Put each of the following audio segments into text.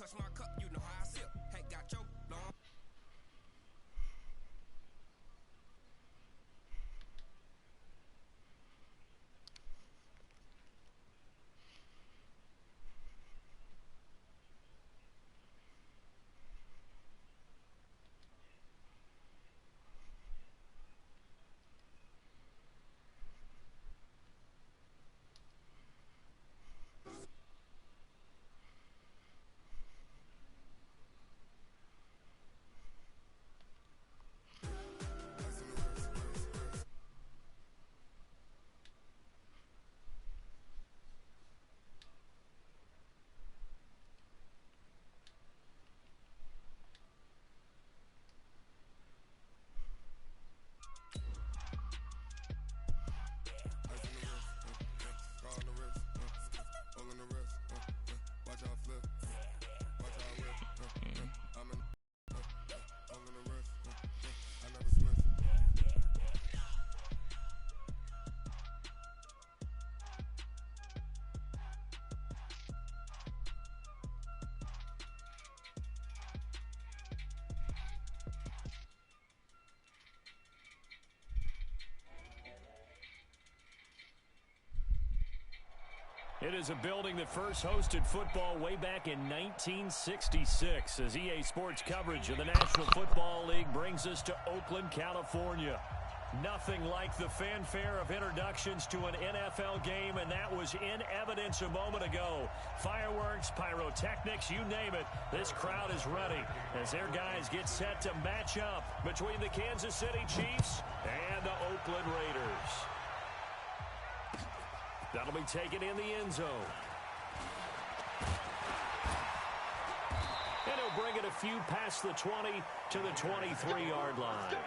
touch my cup, you know how I sip. Hey, got your long. It is a building that first hosted football way back in 1966 as EA Sports coverage of the National Football League brings us to Oakland, California. Nothing like the fanfare of introductions to an NFL game, and that was in evidence a moment ago. Fireworks, pyrotechnics, you name it. This crowd is ready as their guys get set to match up between the Kansas City Chiefs and the Oakland Raiders. That'll be taken in the end zone. And he'll bring it a few past the 20 to the 23-yard line. At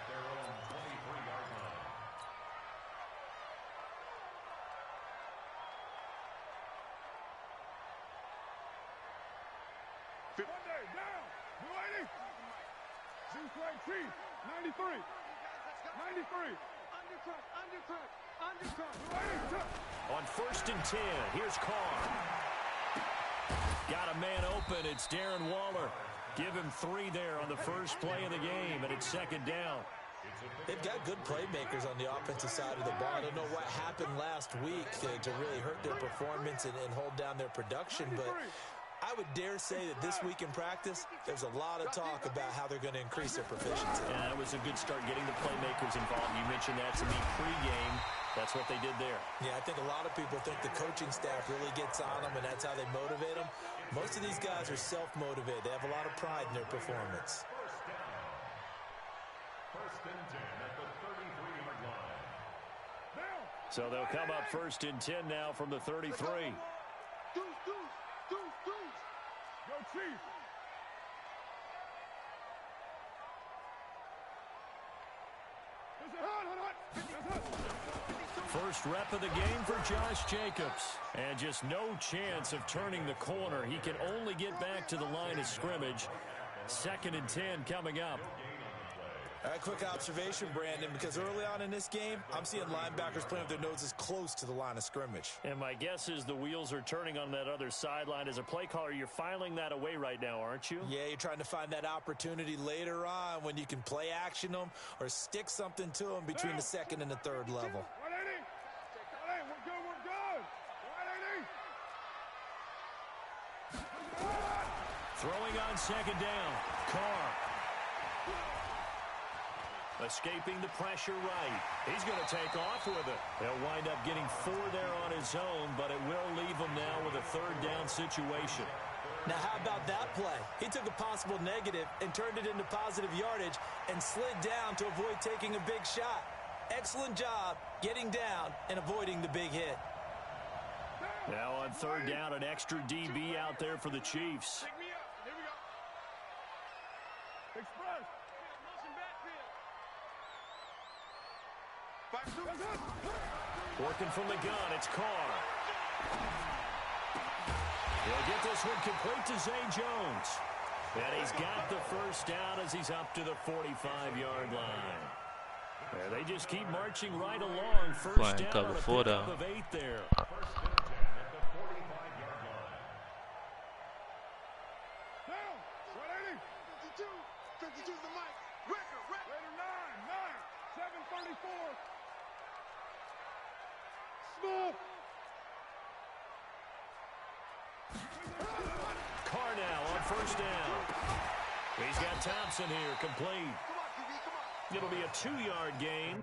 their own 23-yard line. One day, down. New 80. Juice White Chief. 93. 93. Undercut. On 1st and 10, here's Carr. Got a man open. It's Darren Waller. Give him 3 there on the first play of the game, and it's 2nd down. They've got good playmakers on the offensive side of the ball. I don't know what happened last week to really hurt their performance and hold down their production, but I would dare say that this week in practice, there's a lot of talk about how they're going to increase their proficiency. Yeah, that was a good start getting the playmakers involved. You mentioned that to me pregame. That's what they did there. Yeah, I think a lot of people think the coaching staff really gets on them, and that's how they motivate them. Most of these guys are self-motivated. They have a lot of pride in their performance. First and 10 at the 33-yard line. So they'll come up 1st and 10 now from the 33. Go Chief. First rep of the game for Josh Jacobs. And just no chance of turning the corner. He can only get back to the line of scrimmage. 2nd and 10 coming up. All right, quick observation, Brandon, because early on in this game, I'm seeing linebackers playing with their noses close to the line of scrimmage. And my guess is the wheels are turning on that other sideline. As a play caller, you're filing that away right now, aren't you? Yeah, you're trying to find that opportunity later on when you can play action them or stick something to them between the 2nd and the 3rd level. Throwing on 2nd down, Carr. Escaping the pressure right. He's going to take off with it. He'll wind up getting 4 there on his own, but it will leave him now with a 3rd down situation. Now, how about that play? He took a possible negative and turned it into positive yardage and slid down to avoid taking a big shot. Excellent job getting down and avoiding the big hit. Now on 3rd down, an extra DB out there for the Chiefs. Working from the gun, it's Carr. He'll get this one complete to Zay Jones. And he's got the 1st down as he's up to the 45-yard line. And they just keep marching right along. 1st down on a pickup of 8 there. small. Carr now on first down. He's got Thompson here, complete. It'll be a 2-yard gain.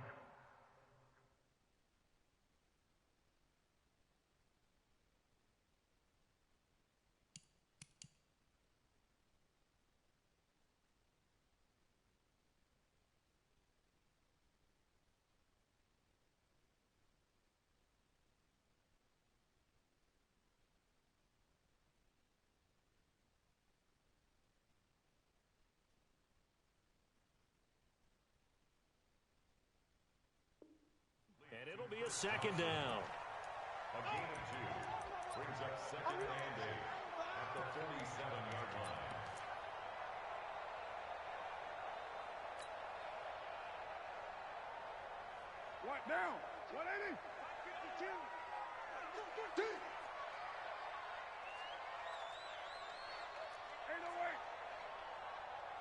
And it'll be a second down. A gain of 2 brings up second and 8 at the 47-yard line. What down? 180. 52. 808.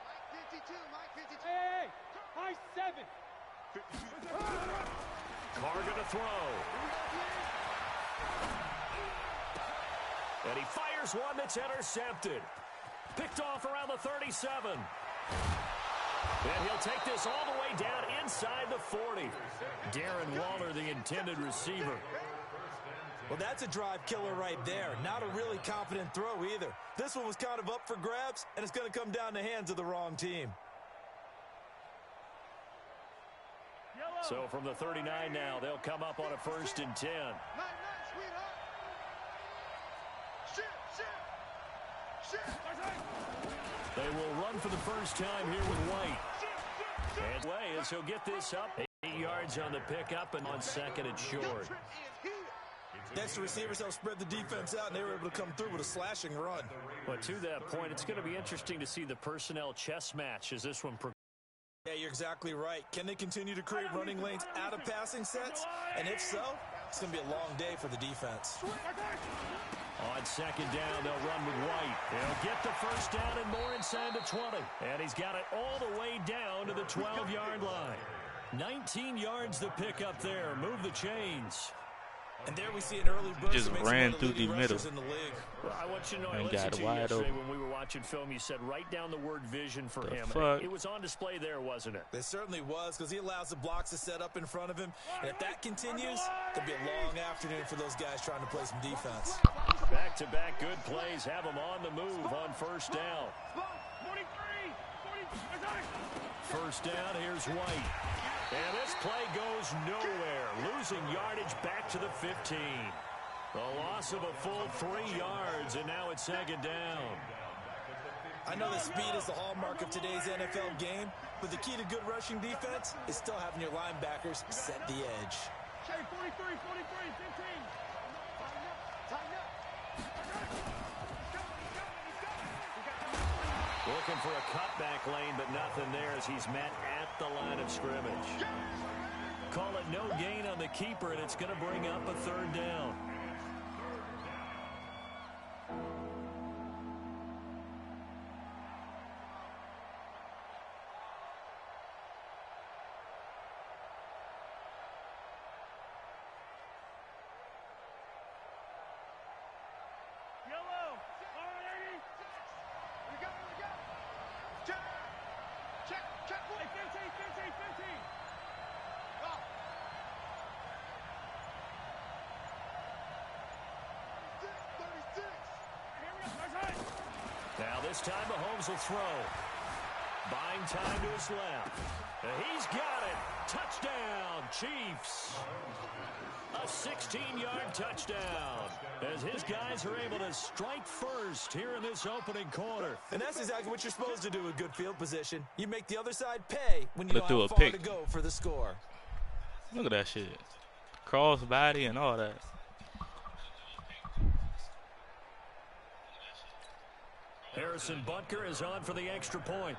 Mike 52, Mike 52. Hey, high 7. Carr going to throw. And he fires one that's intercepted. Picked off around the 37. And he'll take this all the way down inside the 40. Darren Waller, the intended receiver. Well, that's a drive killer right there. Not a really confident throw either. This one was kind of up for grabs, and it's going to come down the hands of the wrong team. So from the 39 now, they'll come up on a 1st and 10. They will run for the first time here with White. And way as he'll get this up. 8 yards on the pickup and on 2nd and short. Next, the receivers help spread the defense out, and they were able to come through with a slashing run. But to that point, it's going to be interesting to see the personnel chess match as this one progresses. Yeah, you're exactly right. Can they continue to create running lanes out of passing sets? And if so, it's going to be a long day for the defense. On 2nd down, they'll run with White. They'll get the first down and more inside the 20. And he's got it all the way down to the 12-yard line. 19 yards to pick up there. Move the chains. And there we see an early burst. Just ran through the middle. In the league. Well, I want you to know, And I listened got to you wide yesterday open. when we were watching film. You said write down the word vision for him. Fuck? It was on display there, wasn't it? It certainly was, because he allows the blocks to set up in front of him. And if that continues, there'll be a long afternoon for those guys trying to play some defense. Back-to-back good plays have them on the move on 1st down. 1st down, here's White. And this play goes nowhere. Losing yardage back to the 15. A loss of a full 3 yards, and now it's 2nd down. I know that speed is the hallmark of today's NFL game, but the key to good rushing defense is still having your linebackers set the edge. Hey, 43, 15. Looking for a cutback lane, but nothing there as he's met at the line of scrimmage. Call it no gain on the keeper, and it's going to bring up a 3rd down. Now this time Mahomes will throw. Buying time to his left. He's got it. Touchdown, Chiefs. A 16-yard touchdown as his guys are able to strike first here in this opening quarter. And that's exactly what you're supposed to do with good field position. You make the other side pay when you Look know through how a far pick. to go for the score. Look at that shit. Cross body and all that. Harrison Butker is on for the extra point.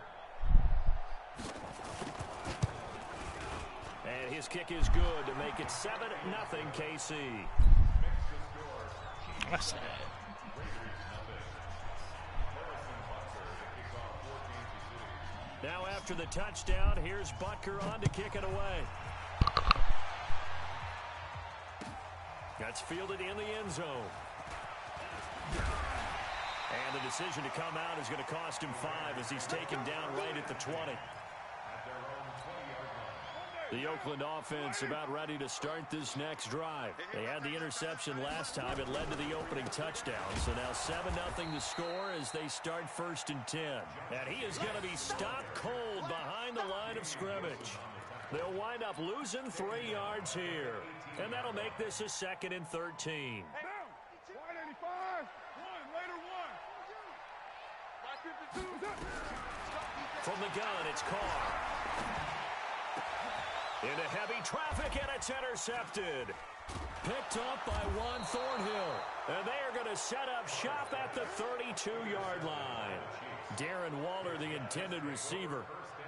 And his kick is good to make it 7-0 KC. That's sad. Now after the touchdown, here's Butker on to kick it away. That's fielded in the end zone. And the decision to come out is going to cost him 5 as he's taken down right at the 20. The Oakland offense about ready to start this next drive. They had the interception last time. It led to the opening touchdown. So now 7-0 the score as they start 1st and 10. And he is going to be stopped cold behind the line of scrimmage. They'll wind up losing 3 yards here. And that'll make this a 2nd and 13. From the gun, it's Carr. Into heavy traffic, and it's intercepted. Picked up by Juan Thornhill. And they are going to set up shop at the 32-yard line. Darren Waller, the intended receiver.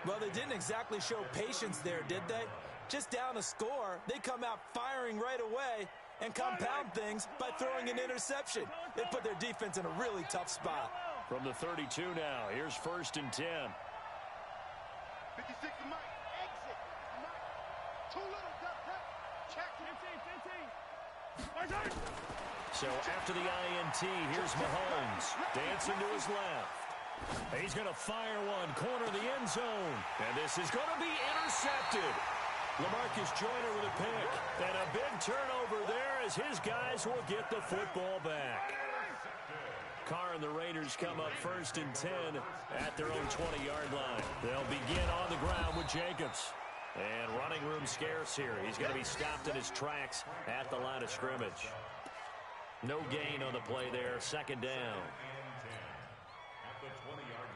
Well, they didn't exactly show patience there, did they? Just down a score, they come out firing right away and compound things by throwing an interception. They put their defense in a really tough spot. From the 32 now, here's 1st and 10. 56 to Mike. Exit. Mike. Too little. Check. 15. So after the INT, here's Mahomes. Dancing to his left. He's going to fire one. Corner of the end zone. And this is going to be intercepted. LaMarcus Joyner with a pick. And a big turnover there as his guys will get the football back. Carr and the Raiders come up 1st and 10 at their own 20-yard line. They'll begin on the ground with Jacobs. And running room scarce here. He's going to be stopped in his tracks at the line of scrimmage. No gain on the play there. 2nd down. At the 20-yard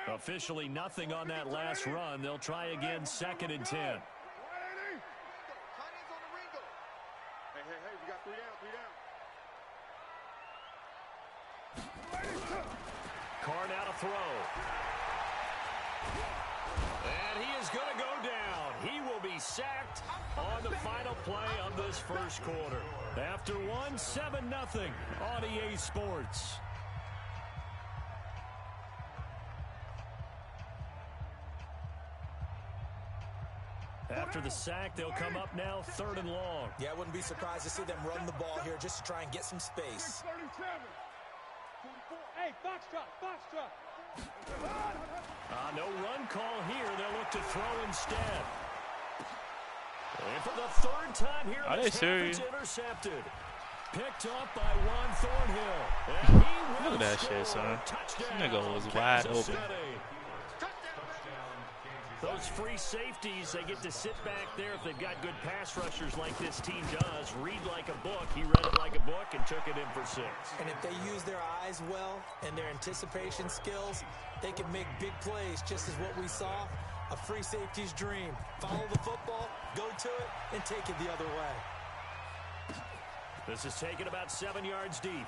line. Officially nothing on that last run. They'll try again 2nd and 10. Hey, we got 3 down. Carr now to throw. And he is going to go down. He will be sacked on the final play of this first quarter. After 7-0 on EA Sports. After the sack, they'll come up now 3rd and long. Yeah, I wouldn't be surprised to see them run the ball here just to try and get some space. 37. 44. Hey, Foxtrot. No run call here. They'll look to throw instead. And for the 3rd time here, Are they serious? It's intercepted. Picked up by Juan Thornhill. And he will Look at that shit, son. This nigga was wide open. Those free safeties, they get to sit back there if they've got good pass rushers like this team does. Read like a book. He read it like a book and took it in for 6. And if they use their eyes well and their anticipation skills, they can make big plays, just as what we saw. A free safety's dream. Follow the football, go to it, and take it the other way. This is taken about 7 yards deep.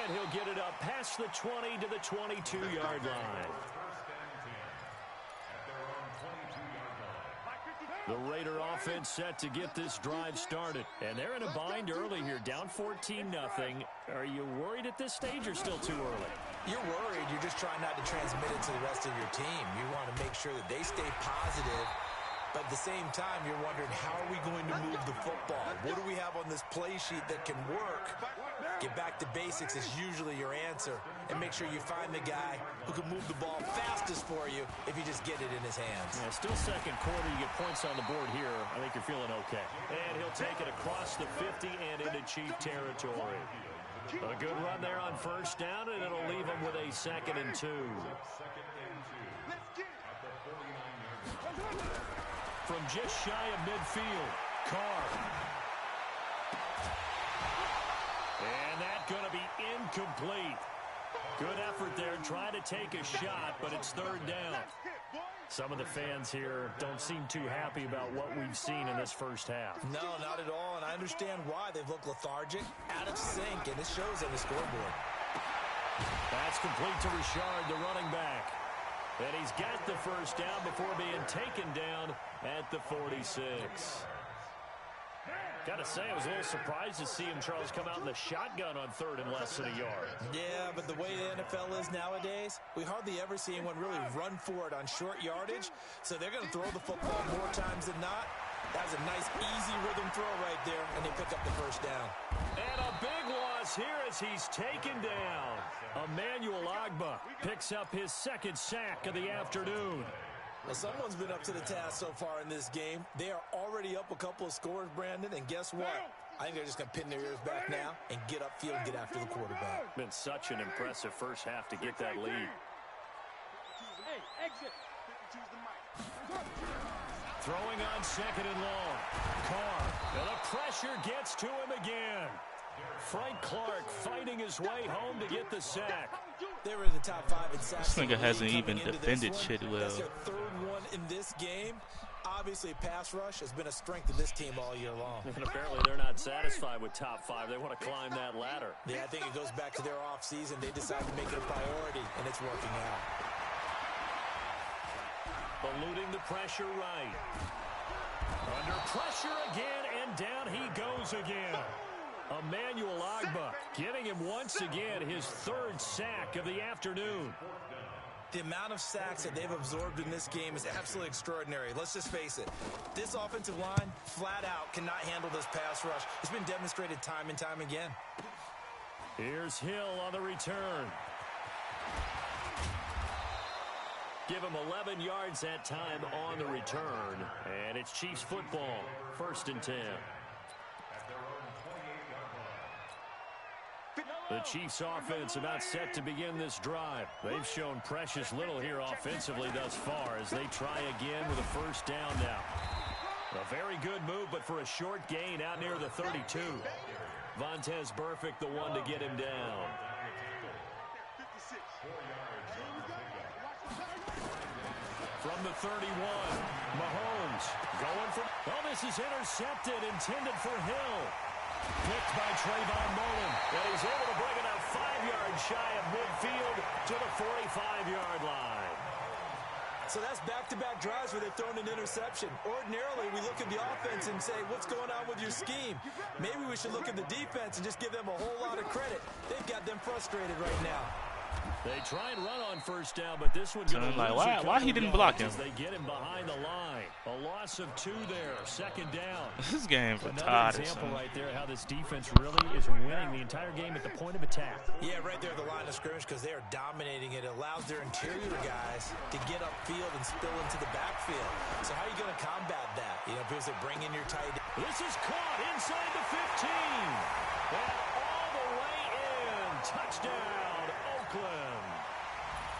And he'll get it up past the 20 to the 22-yard line. The Raider offense set to get this drive started. And they're in a bind early here, down 14-0. Are you worried at this stage or still too early? You're worried. You're just trying not to transmit it to the rest of your team. You want to make sure that they stay positive. But at the same time, you're wondering, how are we going to move the football? What do we have on this play sheet that can work? Get back to basics is usually your answer. And make sure you find the guy who can move the ball fastest for you if you just get it in his hands. Yeah, still 2nd quarter. You get points on the board here. I think you're feeling okay. And he'll take it across the 50 and into Chief territory. A good run there on 1st down, and it'll leave him with a 2nd and 2. From just shy of midfield, Carr. And that's going to be incomplete. Good effort there, trying to take a shot, but it's 3rd down. Some of the fans here don't seem too happy about what we've seen in this first half. No, not at all, and I understand why. They've looked lethargic, out of sync, and it shows on the scoreboard. That's complete to Richard, the running back. And he's got the 1st down before being taken down at the 46. Gotta say, I was a little surprised to see him, Charles, come out in the shotgun on third and less than a yard. Yeah, but the way the NFL is nowadays, we hardly ever see anyone really run for it on short yardage. So they're going to throw the football more times than not. That's a nice, easy rhythm throw right there, and they pick up the first down. And a big loss here as he's taken down. Emmanuel Ogbah picks up his second sack of the afternoon. Well, someone's been up to the task so far in this game. They are already up a couple of scores, Brandon, and guess what? I think they're just going to pin their ears back now and get upfield and get after the quarterback. Been such an impressive first half to get that lead. Hey, exit. Throwing on second and long. Carr, and the pressure gets to him again. Frank Clark fighting his way home to get the sack. They were in the top 5 in sacks. This nigga hasn't even defended shit well. That's their third one in this game. Obviously, pass rush has been a strength of this team all year long. And apparently they're not satisfied with top 5. They want to climb that ladder. Yeah, I think it goes back to their offseason. They decided to make it a priority, and it's working out. Eluding the pressure right. Under pressure again, and down he goes again. Emmanuel Ogbah getting him once again his third sack of the afternoon. The amount of sacks that they've absorbed in this game is absolutely extraordinary. Let's just face it. This offensive line, flat out, cannot handle this pass rush. It's been demonstrated time and time again. Here's Hill on the return. Give him 11 yards that time on the return. And it's Chiefs football, 1st and 10. The Chiefs offense about set to begin this drive. They've shown precious little here offensively thus far as they try again with a first down now. A very good move, but for a short gain out near the 32. Vontaze Burfict the one to get him down. From the 31, Mahomes going for... Oh, this is intercepted, intended for Hill. Picked by Trayvon Mullen, and he's able to bring it out 5 yards shy of midfield to the 45-yard line. So that's back-to-back drives where they've thrown an interception. Ordinarily, we look at the offense and say, what's going on with your scheme? Maybe we should look at the defense and just give them a whole lot of credit. They've got them frustrated right now. They try and run on first down, but this one going to like, why he didn't block him? They get him behind the line. A loss of 2 there. Second down. This game's Another example right there how this defense really is winning the entire game at the point of attack. Yeah, right there at the line of scrimmage because they are dominating it. It allows their interior guys to get upfield and spill into the backfield. So how are you going to combat that? You know, because they bring in your tight end. This is caught inside the 15. And all the way in. Touchdown, Oakland.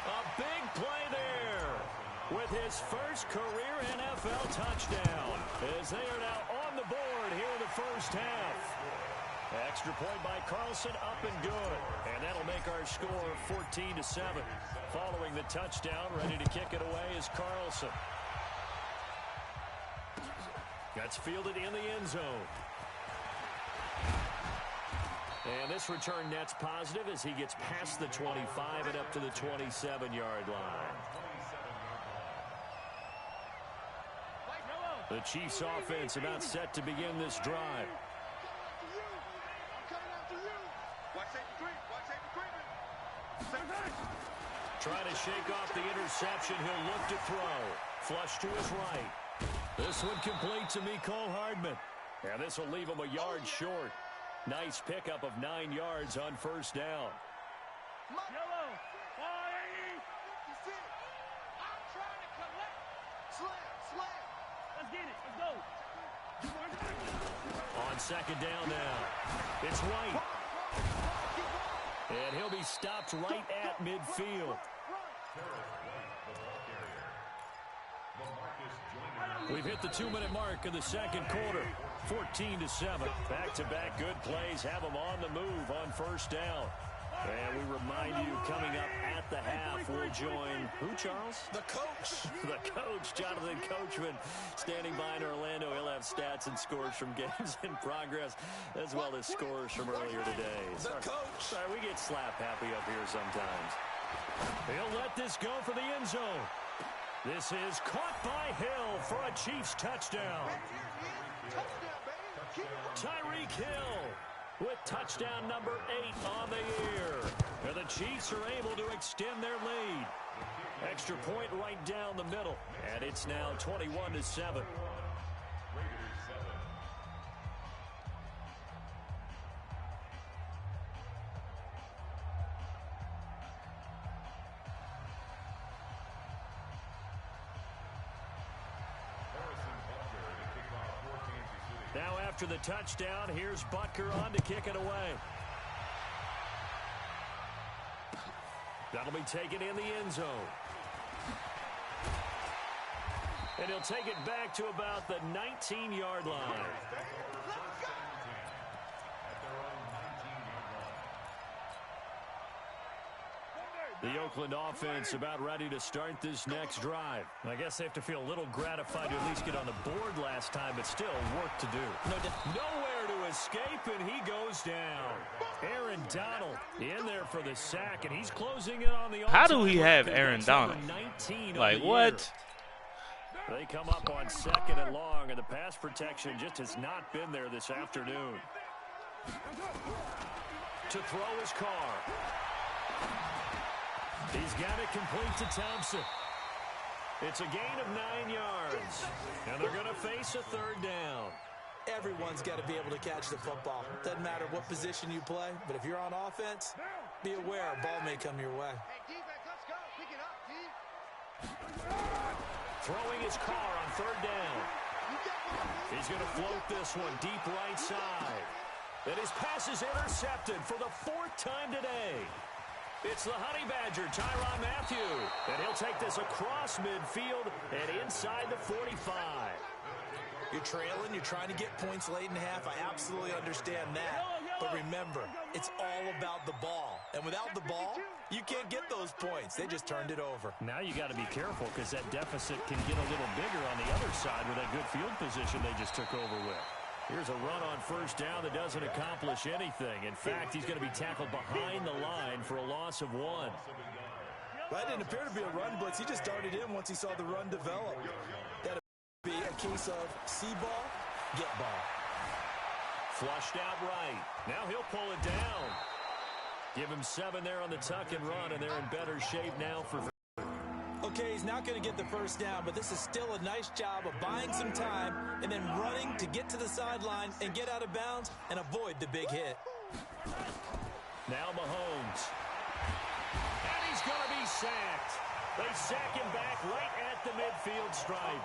A big play there with his first career NFL touchdown as they are now on the board here in the first half. Extra point by Carlson, up and good. And that'll make our score 14-7. Following the touchdown, ready to kick it away is Carlson. That's fielded in the end zone. And this return net's positive as he gets past the 25 and up to the 27-yard line. The Chiefs offense about set to begin this drive. Trying to shake off the interception. He'll look to throw. Flush to his right. This one complete to Mecole Hardman. And this will leave him a yard short. Nice pickup of 9 yards on first down. Yellow. Let's get it. Let's go. On second down now. It's White. And he'll be stopped right at midfield. We've hit the 2-minute mark of the second quarter. 14-7. Back-to-back good plays have them on the move on first down. And we remind you, coming up at the half, we'll join who, Charles? The coach. The coach, Jonathan Coachman, standing by in Orlando. He'll have stats and scores from games in progress, as well as scores from earlier today. The coach. Sorry, we get slap happy up here sometimes. He'll let this go for the end zone. This is caught by Hill for a Chiefs touchdown. Tyreek Hill with touchdown number 8 on the year. And the Chiefs are able to extend their lead. Extra point right down the middle. And it's now 21-7. Now after the touchdown, here's Butker on to kick it away. That'll be taken in the end zone. And he'll take it back to about the 19-yard line. The Oakland offense about ready to start this next drive. I guess they have to feel a little gratified to at least get on the board last time, but still work to do. Nowhere to escape, and he goes down. Aaron Donald in there for the sack, and he's closing in on the all-time. How do we have Aaron Donald? Like, what? They come up on 2nd and long, and the pass protection just has not been there this afternoon. To throw his car. He's got it complete to Thompson. It's a gain of 9 yards, and they're going to face a 3rd down. Everyone's got to be able to catch the football. Doesn't matter what position you play, but if you're on offense, be aware a ball may come your way. Hey, defense, let's go. Pick it up, D. Throwing his car on 3rd down. He's going to float this one deep right side. And his pass is intercepted for the 4th time today. It's the Honey Badger, Tyrann Mathieu. And he'll take this across midfield and inside the 45. You're trailing, you're trying to get points late in half. I absolutely understand that. But remember, it's all about the ball. And without the ball, you can't get those points. They just turned it over. Now you got to be careful because that deficit can get a little bigger on the other side with that good field position they just took over with. Here's a run on 1st down that doesn't accomplish anything. In fact, he's going to be tackled behind the line for a loss of 1. That didn't appear to be a run blitz. He just darted in once he saw the run develop. That'd be a case of see ball, get ball. Flushed out right. Now he'll pull it down. Give him 7 there on the tuck and run, and they're in better shape now for... Okay, he's not going to get the 1st down, but this is still a nice job of buying some time and then running to get to the sideline and get out of bounds and avoid the big hit. Now Mahomes. And he's going to be sacked. They sack him back right at the midfield stripe.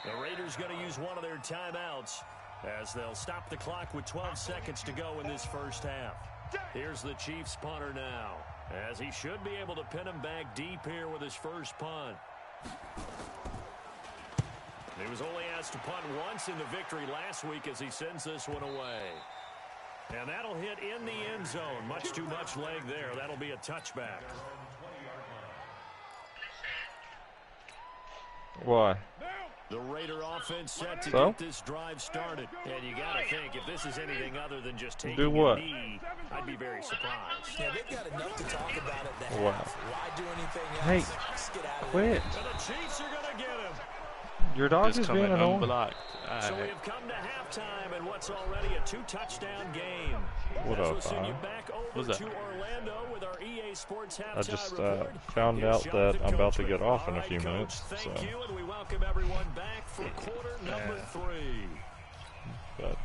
The Raiders going to use one of their timeouts as they'll stop the clock with 12 seconds to go in this 1st half. Here's the Chiefs punter now, as he should be able to pin him back deep here with his 1st punt. He was only asked to punt once in the victory last week as he sends this one away. And that'll hit in the end zone. Much too much leg there. That'll be a touchback. Why? The Raider offense set to get this drive started. And you got to think, if this is anything other than just taking a knee, I'd be very surprised. Yeah, they've got enough to talk about it in the half. Why do anything else? Hey, just get out of quit. there. And the Chiefs are going to get him. Your dog is being annoying. So we have come to halftime and what's already a 2-touchdown game. What up, we'll send you back over to Orlando with our EA Sports halftime I just report. found out that I'm about to get off in a few minutes. Thank you, and we welcome everyone back for quarter number 3. But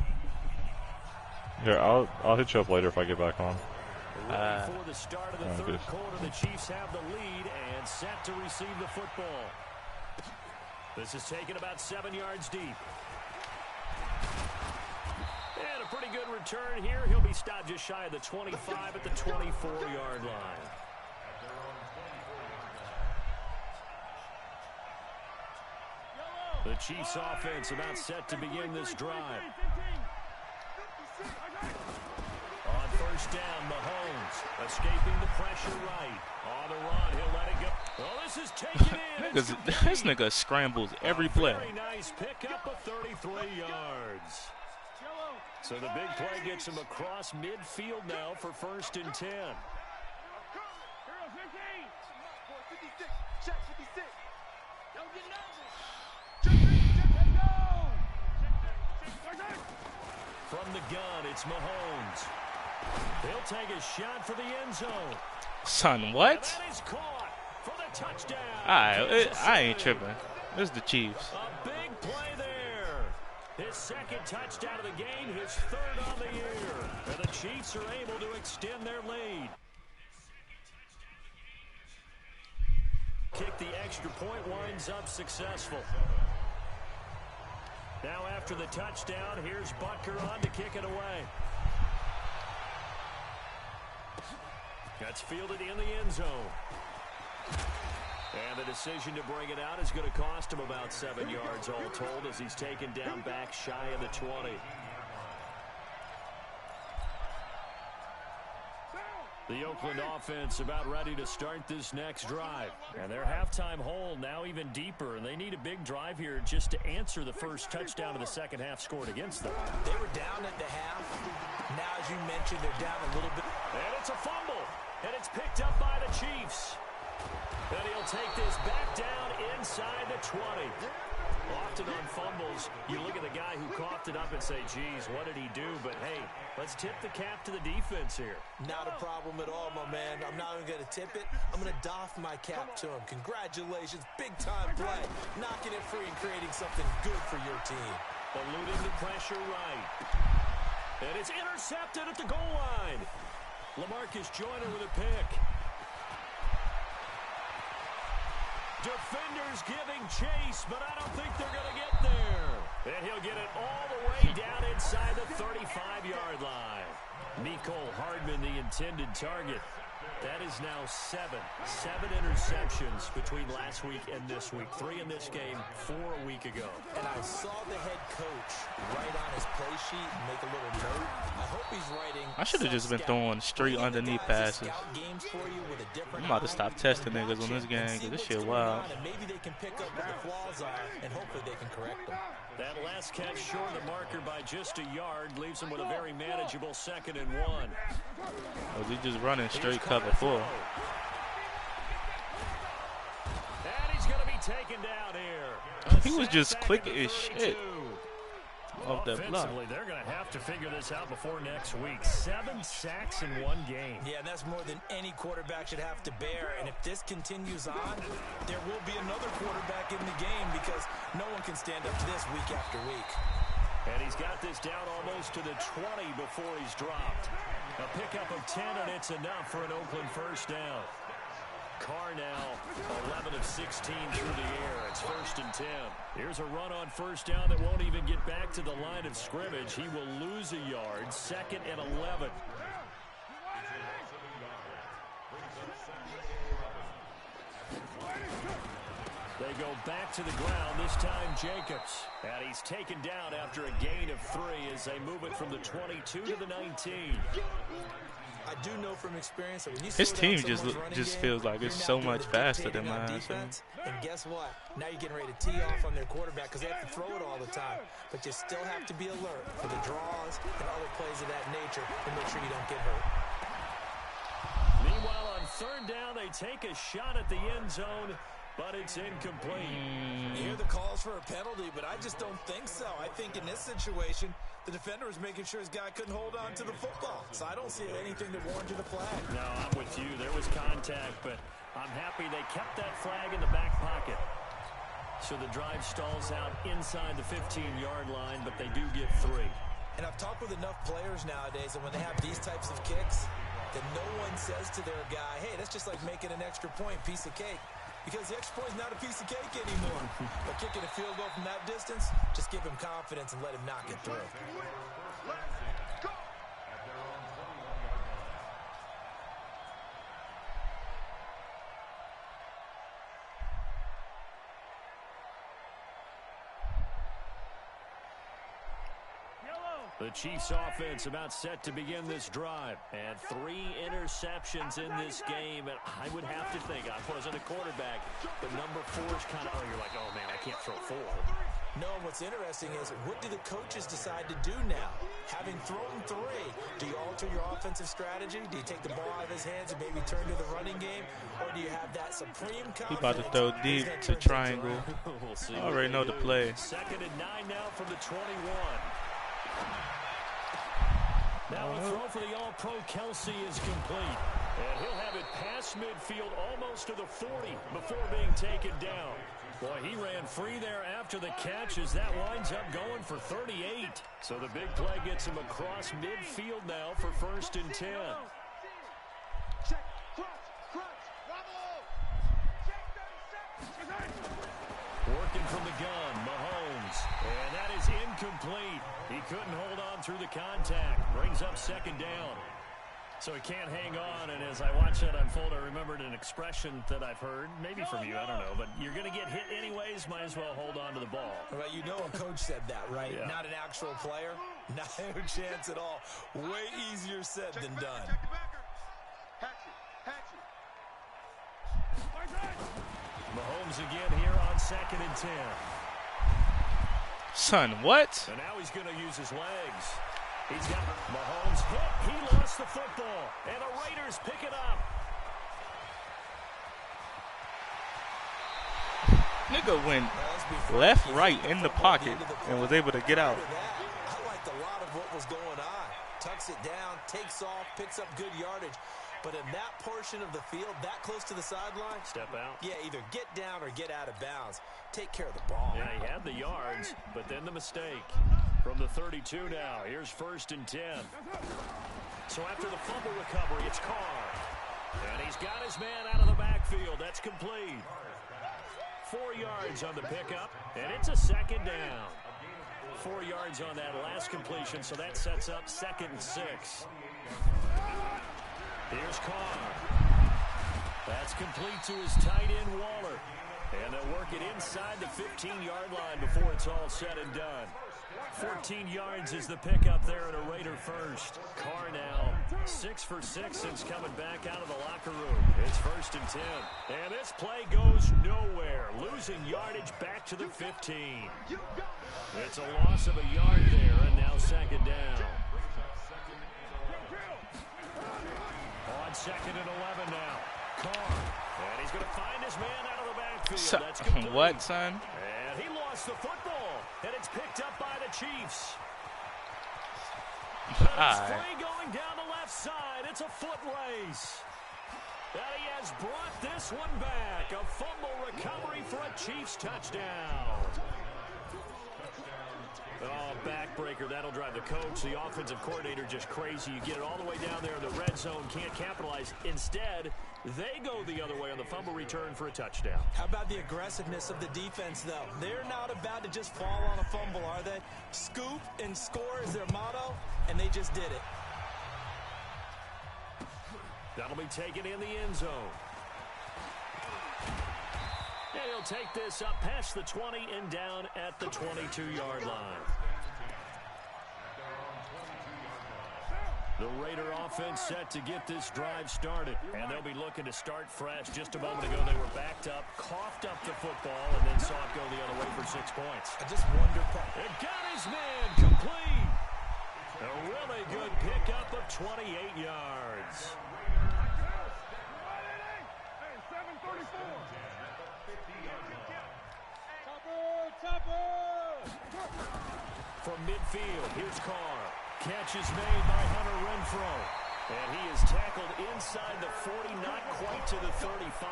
here, I'll hit you up later if I get back on. Ready for the start of the 3rd quarter, the Chiefs have the lead and set to receive the football. This is taken about 7 yards deep. And a pretty good return here. He'll be stopped just shy of the 25 at the 24-yard line. The Chiefs offense about set to begin this drive. On 1st down, Mahomes escaping the pressure right. On the run, he'll let it go. Well, this is taken in. This nigga scrambles every play. Very nice pickup of 33 yards. So the big play gets him across midfield now for 1st and 10. From the gun, it's Mahomes. He'll take a shot for the end zone. Son, what? And that is caught for the touchdown. I ain't tripping. This is the Chiefs. A big play there. His second touchdown of the game, his third on the year. And the Chiefs are able to extend their lead. Kick the extra point, winds up successful. Now after the touchdown, here's Butker on to kick it away. That's fielded in the end zone. And the decision to bring it out is going to cost him about 7 yards all told as he's taken down back shy of the 20. The Oakland offense about ready to start this next drive. And their halftime hole now even deeper, and they need a big drive here just to answer the first touchdown of the second half scored against them. They were down at the half. Now, as you mentioned, they're down a little bit. And it's a fumble, and it's picked up by the Chiefs. And he'll take this back down inside the 20. Often on fumbles, you look at the guy who coughed it up and say, geez, what did he do? But, hey, let's tip the cap to the defense here. Not a problem at all, my man. I'm not even going to tip it. I'm going to doff my cap to him. Congratulations. Big-time play. Knocking it free and creating something good for your team. Eluding the pressure right. And it's intercepted at the goal line. LaMarcus Joyner with a pick. Defenders giving chase, but I don't think they're going to get there. And he'll get it all the way down inside the 35-yard line. Mecole Hardman, the intended target. That is now seven interceptions between last week and this week. 3 in this game, 4 a week ago. And I saw the head coach write on his play sheet and make a little note. I hope he's writing. I should have just been throwing straight underneath passes. I'm about to stop testing niggas on this game because this shit wild. And maybe they can pick up where the flaws are, and hopefully they can correct them. That last catch short of the marker by just a yard leaves him with a very manageable 2nd and 1. Was he just running straight cover 4? And he's going to be taken down here. He was just quick as shit off that block. Offensively, they're going to have to figure this out before next week. 7 sacks in 1 game. Yeah, and that's more than any quarterback should have to bear. And if this continues on, there will be another quarterback in the game because no one can stand up to this week after week. And he's got this down almost to the 20 before he's dropped. A pickup of 10, and it's enough for an Oakland first down. Carr now 11 of 16 through the air. It's 1st and 10. Here's a run on first down that won't even get back to the line of scrimmage. He will lose a yard. 2nd and 11. They go back to the ground, this time Jacobs. And he's taken down after a gain of 3 as they move it from the 22 to the 19. I do know from experience that when you His team just feels like it's so much faster than mine. Defense, and guess what? Now you're getting ready to tee off on their quarterback because they have to throw it all the time. But you still have to be alert for the draws and other plays of that nature to make sure you don't get hurt. Meanwhile, on 3rd down, they take a shot at the end zone, but it's incomplete. You hear the calls for a penalty, but I just don't think so. I think in this situation, the defender was making sure his guy couldn't hold on to the football. So I don't see anything that warranted a flag. No, I'm with you. There was contact, but I'm happy they kept that flag in the back pocket. So the drive stalls out inside the 15-yard line, but they do get 3. And I've talked with enough players nowadays, and when they have these types of kicks, that no one says to their guy, hey, that's just like making an extra point, piece of cake. Because the extra point is not a piece of cake anymore. But kicking a field goal from that distance, just give him confidence and let him knock it through. Let's go. The Chiefs offense about set to begin this drive. And 3 interceptions in this game. And I would have to think, I wasn't a quarterback, but number 4 is kind of, you're like, oh man, I can't throw 4. No, what's interesting is, what do the coaches decide to do now? Having thrown 3, do you alter your offensive strategy? Do you take the ball out of his hands and maybe turn to the running game? Or do you have that supreme confidence? He about to throw deep to triangle. We'll see. I already know the play. 2nd and 9 now from the 21. Now the throw for the All-Pro Kelsey is complete. And he'll have it past midfield almost to the 40 before being taken down. Boy, he ran free there after the catch as that winds up going for 38. So the big play gets him across midfield now for 1st and 10. Check. Crunch. Working from the gun, Mahomes. And that is incomplete. He couldn't hold on through the contact. Brings up 2nd down. So he can't hang on, and as I watch that unfold, I remembered an expression that I've heard, maybe from you, I don't know, but you're going to get hit anyways, might as well hold on to the ball. Well, you know a coach said that, right? Yeah. Not an actual player. Not a chance at all. Way easier said than done. Mahomes again here on 2nd and 10. Son, what? And now he's going to use his legs. He's got Mahomes hit. He lost the football. And the Raiders pick it up. Nigga went left, right in the pocket and was able to get out. I liked a lot of what was going on. Tucks it down, takes off, picks up good yardage. But in that portion of the field, that close to the sideline, step out. Yeah, either get down or get out of bounds. Take care of the ball. Yeah, he had the yards, but then the mistake. From the 32 now, here's 1st and 10. So after the fumble recovery, it's Carr. And he's got his man out of the backfield. That's complete. 4 yards on the pickup, and it's a 2nd down. 4 yards on that last completion, so that sets up 2nd and 6. Here's Carr. That's complete to his tight end, Waller. And they'll work it inside the 15-yard line before it's all said and done. 14 yards is the pickup there at a Raider first. Carr now 6 for 6 since coming back out of the locker room. It's 1st and 10. And this play goes nowhere. Losing yardage back to the 15. It's a loss of a yard there, and now 2nd down. On 2nd and 11 now. Carr. And he's going to find his man out of the backfield. That's complete. What, son? And he lost the football. And it's picked up by the Chiefs. Free going down the left side. It's a foot race. And he has brought this one back. A fumble recovery for a Chiefs touchdown. Oh, backbreaker. That'll drive the coach, the offensive coordinator, just crazy. You get it all the way down there in the red zone, can't capitalize. Instead, they go the other way on the fumble return for a touchdown. How about the aggressiveness of the defense, though? They're not about to just fall on a fumble, are they? Scoop and score is their motto, and they just did it. That'll be taken in the end zone. And he'll take this up past the 20 and down at the 22-yard line. The Raider offense set to get this drive started. And they'll be looking to start fresh. Just a moment ago, they were backed up, coughed up the football, and then saw it go the other way for 6 points. I just wonder. It got his man complete. A really good pickup of 28 yards. From midfield, here's Carr. Catch is made by Hunter Renfro. And he is tackled inside the 40, not quite to the 35.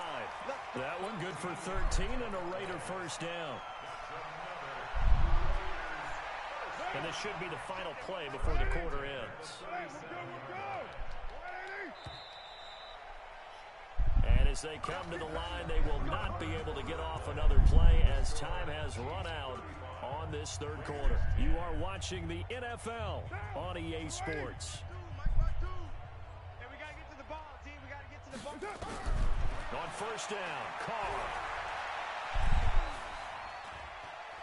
That one good for 13 and a Raider first down. And this should be the final play before the quarter ends. And as they come to the line, they will not be able to get off another play as time has run out on this third quarter. You are watching the NFL on EA Sports. Hey, we got to get to the ball, team. We got to get to the ball. On first down, Carr.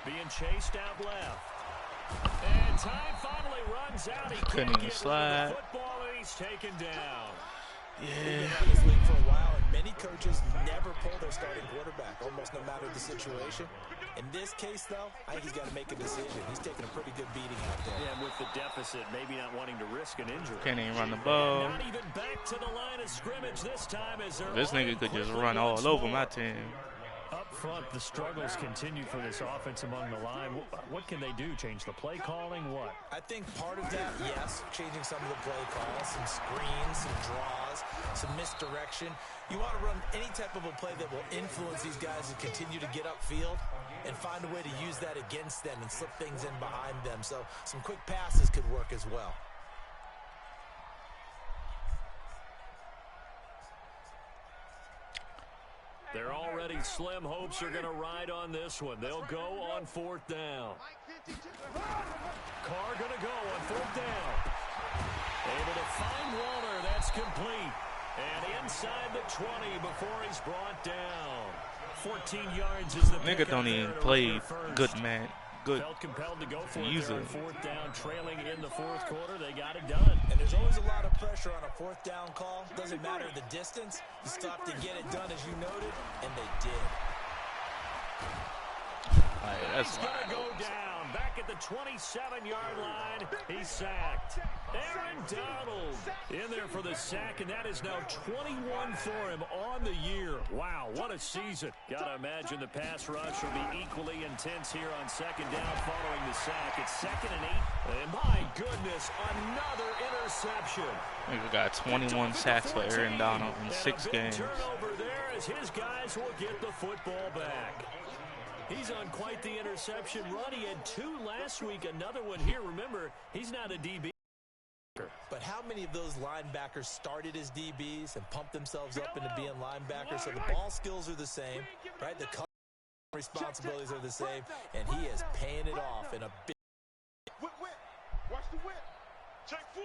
Being chased out left. And time finally runs out. He couldn't even slide. The football, and he's taken down. He's been out of this league for a while, and many coaches never pull their starting quarterback, almost no matter the situation. In this case, though, I think he's got to make a decision. He's taking a pretty good beating out there. Yeah, with the deficit, maybe not wanting to risk an injury. Can't even run the ball. Not even back to the line of scrimmage this time. As this nigga could just run all over my team. Up front, the struggles continue for this offense among the line. What can they do? Change the play calling? What? I think part of that, yes, changing some of the play calls, some screens, some draws, some misdirection. You want to run any type of a play that will influence these guys to continue to get upfield and find a way to use that against them and slip things in behind them. So some quick passes could work as well. They're already slim hopes are going to ride on this one. They'll go on 4th down. Carr going to go on 4th down. Able to find Waller. That's complete. And inside the 20 before he's brought down. 14 yards is the nigga don't even play good, man. Good. Felt compelled to go for it user. on 4th down, trailing in the 4th quarter. They got it done. And there's always a lot of pressure on a 4th down call. Doesn't matter the distance. You stop to get it done, as you noted, and they did. He's going to go down. Back at the 27-yard line. He's sacked. Aaron Donald in there for the sack, and that is now 21 for him on the year. Wow, what a season. Got to imagine the pass rush will be equally intense here on 2nd down following the sack. It's 2nd and 8. And my goodness, another interception. Nigga got 21 sacks for Aaron Donald in 6 games. Turnover there as his guys will get the football back. He's on quite the interception run. He had 2 last week, another one here. Remember, he's not a DB. But how many of those linebackers started as DBs and pumped themselves up into being linebackers? So the ball skills are the same, right? The responsibilities are the same, and he is paying it off in a big. Whip. Watch the whip. Check 4.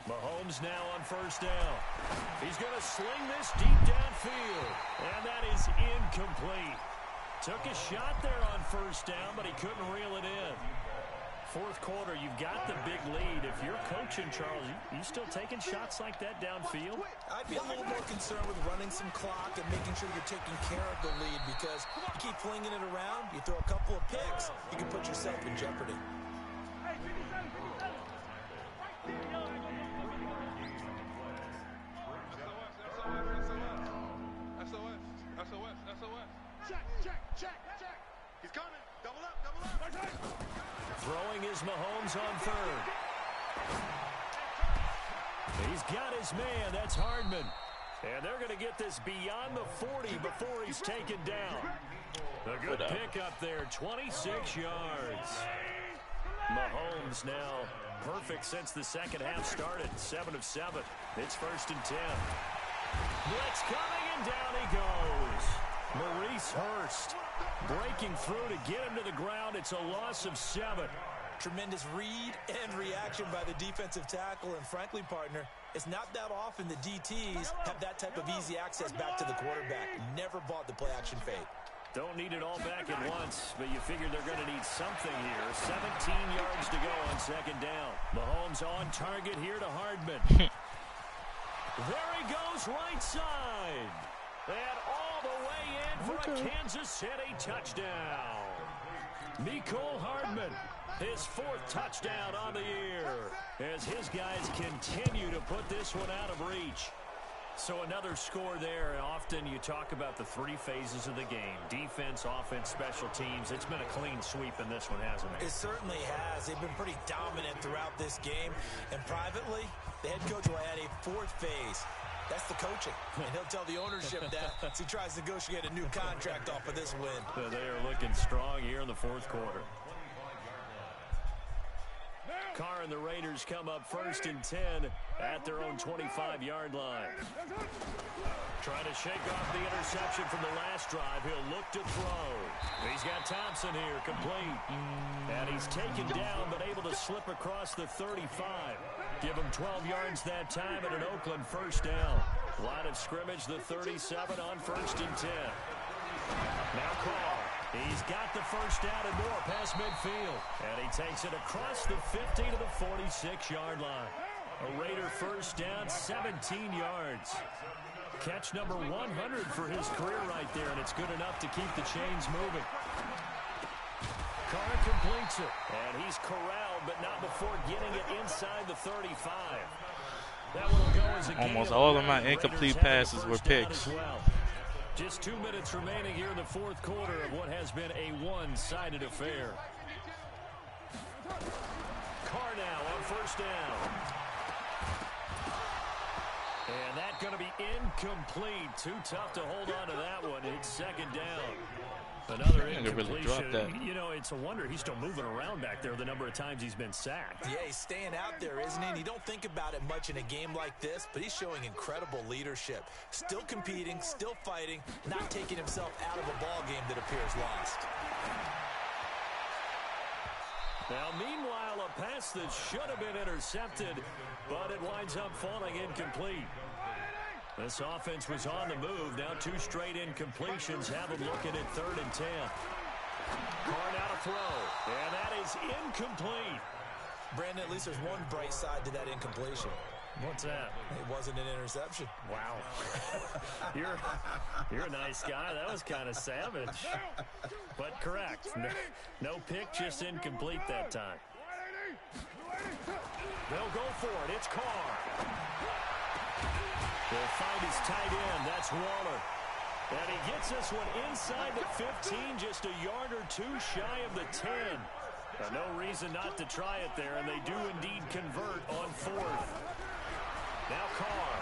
Mahomes now on 1st down. He's going to sling this deep downfield, and that is incomplete. Took a shot there on 1st down, but he couldn't reel it in. 4th quarter, you've got the big lead. If you're coaching, Charles, you still taking shots like that downfield? I'd be a little more concerned with running some clock and making sure you're taking care of the lead, because you keep flinging it around, you throw a couple of picks, you can put yourself in jeopardy. Check. He's coming. Double up. Throwing is Mahomes on 3rd. He's got his man. That's Hardman. And they're going to get this beyond the 40 before he's taken down. A good pickup there, 26 yards. Mahomes now perfect since the 2nd half started, 7 of 7. It's 1st and 10. Blitz coming, and down he goes. Maurice Hurst breaking through to get him to the ground. It's a loss of 7. Tremendous read and reaction by the defensive tackle, and frankly, partner, it's not that often the DTs have that type of easy access back to the quarterback. Never bought the play-action fade. Don't need it all back at once, but you figure they're going to need something here. 17 yards to go on 2nd down. Mahomes on target here to Hardman. There he goes, right side. And all the way in for a Kansas City touchdown. Mecole Hardman, his 4th touchdown on the year, as his guys continue to put this one out of reach. So another score there, and often you talk about the 3 phases of the game. Defense, offense, special teams. It's been a clean sweep in this one, hasn't it? It certainly has. They've been pretty dominant throughout this game. And privately, the head coach will add a 4th phase. That's the coaching. And he'll tell the ownership that as he tries to negotiate a new contract off of this win. So they are looking strong here in the 4th quarter. Carr and the Raiders come up 1st and 10 at their own 25-yard line. Trying to shake off the interception from the last drive. He'll look to throw. He's got Thompson here, complete. And he's taken down, but able to slip across the 35. Give him 12 yards that time at an Oakland 1st down. Line of scrimmage, the 37 on 1st and 10. Now Carr. He's got the 1st down and more past midfield. And he takes it across the 50 to the 46-yard line. A Raider 1st down, 17 yards. Catch number 100 for his career right there, and it's good enough to keep the chains moving. Carr completes it, and he's corralled, but not before getting it inside the 35. That will go as a almost all of my incomplete passes were picks. Well. Just 2 minutes remaining here in the fourth quarter of what has been a one-sided affair. Carr now on first down. And that's going to be incomplete. Too tough to hold on to that one. It's second down. Another incompletion. Really, you know, it's a wonder he's still moving around back there the number of times he's been sacked. Yeah, he's staying out there, isn't he? And you don't think about it much in a game like this, but he's showing incredible leadership. Still competing, still fighting, not taking himself out of a ball game that appears lost. Now, meanwhile, a pass that should have been intercepted, but it winds up falling incomplete. This offense was on the move. Now 2 straight incompletions have them looking at 3rd and 10. Carr now to throw, and that is incomplete. Brandon, at least there's one bright side to that incompletion. What's that? It wasn't an interception. Wow. You're a nice guy. That was kind of savage. But correct. No pick, just incomplete that time. They'll go for it. It's Carr. They'll find his tight end. That's Waller. And he gets this one inside the 15, just a yard or 2 shy of the 10. No reason not to try it there, and they do indeed convert on 4th. Now Carr.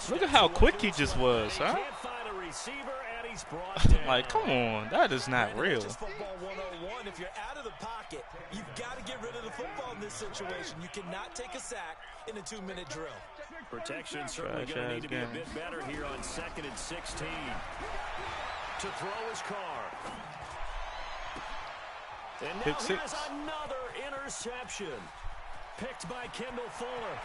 Look at how quick he just was, huh? Can't find a receiver, and he's brought down. Like, come on, that is not real. Just football 101. If you're out of the pocket, you've got to get rid of the football in this situation. You cannot take a sack in a 2-minute drill. Protection certainly going to need to be a bit better here on 2nd and 16. To throw is Carr. And now he has another interception. Picked by Kendall Fuller.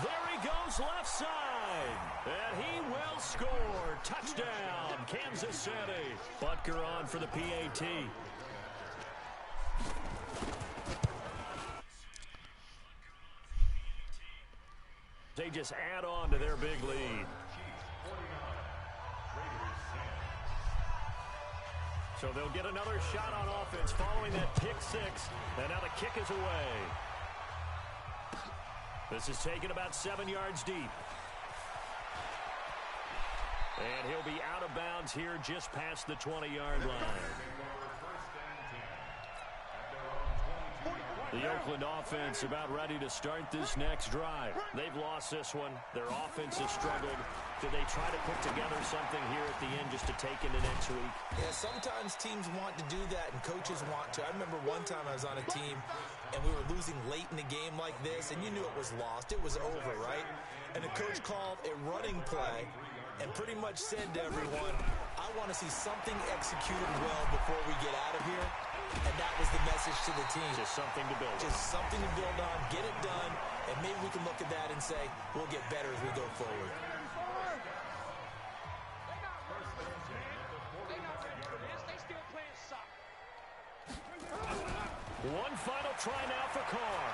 There he goes left side. And he will score. Touchdown, Kansas City. Butker on for the PAT. They just add on to their big lead. So they'll get another shot on offense following that pick 6. And now the kick is away. This is taken about 7 yards deep. And he'll be out of bounds here just past the 20-yard line. The Oakland offense about ready to start this next drive. They've lost this one. Their offense has struggled. Did they try to put together something here at the end just to take into next week? Yeah, sometimes teams want to do that and coaches want to. I remember one time I was on a team and we were losing late in a game like this, and you knew it was lost. It was over, right? And the coach called a running play and pretty much said to everyone, I want to see something executed well before we get out of here. And that was the message to the team. Just something to build on. Just something to build on, get it done, and maybe we can look at that and say, we'll get better as we go forward. One final try now for Carr.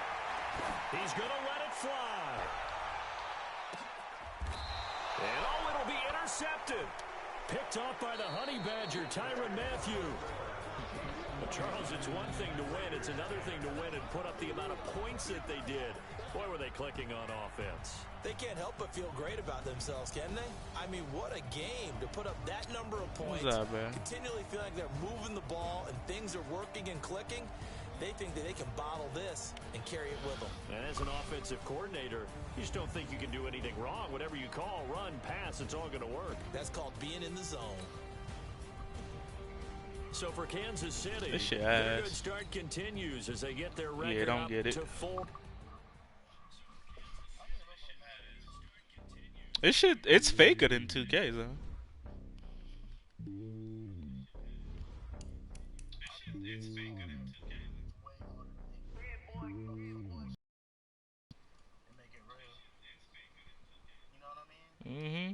He's going to let it fly. And it'll be intercepted. Picked off by the Honey Badger, Tyrann Mathieu. But Charles, it's one thing to win. It's another thing to win and put up the amount of points that they did. Boy, were they clicking on offense. They can't help but feel great about themselves, can they? I mean, what a game to put up that number of points. What's up, man? Continually feel like they're moving the ball and things are working and clicking. They think that they can bottle this and carry it with them. And as an offensive coordinator, you just don't think you can do anything wrong. Whatever you call, run, pass, it's all going to work. That's called being in the zone. So for Kansas City, this shit their good start continues as they get their record up to 4. This shit, it's faker than 2K, though. It's faker than 2K. Mm-hmm.